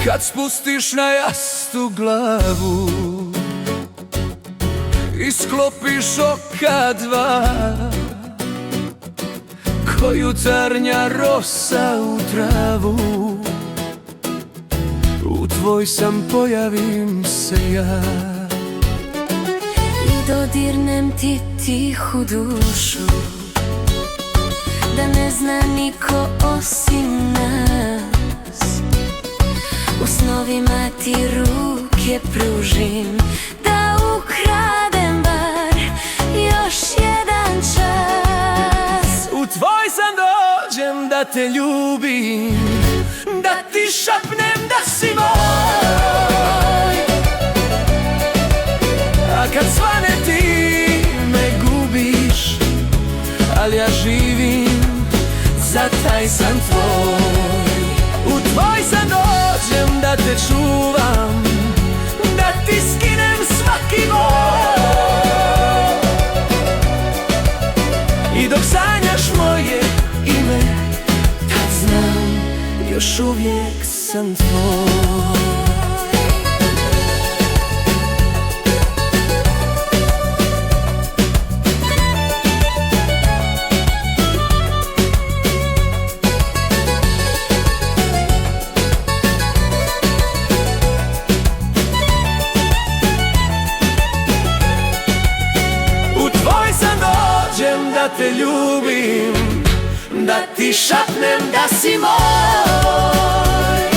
Kad spustiš na jastu glavu i sklopiš oka dva, ko jutarnja rosa u travu, u tvoj sam pojavim se ja i dodirnem ti tihu dušu, da ne zna niko osim nas. U snovima ti ruke pružim, da ukradem bar još jedan čas. U tvoj san dođem da te ljubim, da ti šapnem da si moj. A kad svane ti me gubiš, al ja živim za taj san tvoj. U tvoj san dođem da te čuvam, da ti skinem svaki bol. I dok sanjaš moje ime, tad znam, još uvijek sam tvoj. Da te ljubim, da ti šapnem da si moj.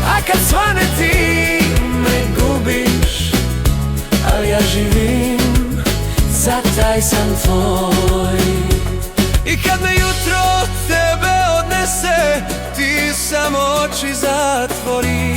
A kad svane ti me gubiš, al ja živim za taj san tvoj. I kad me jutro od tebe odnese, ti samo oči zatvori.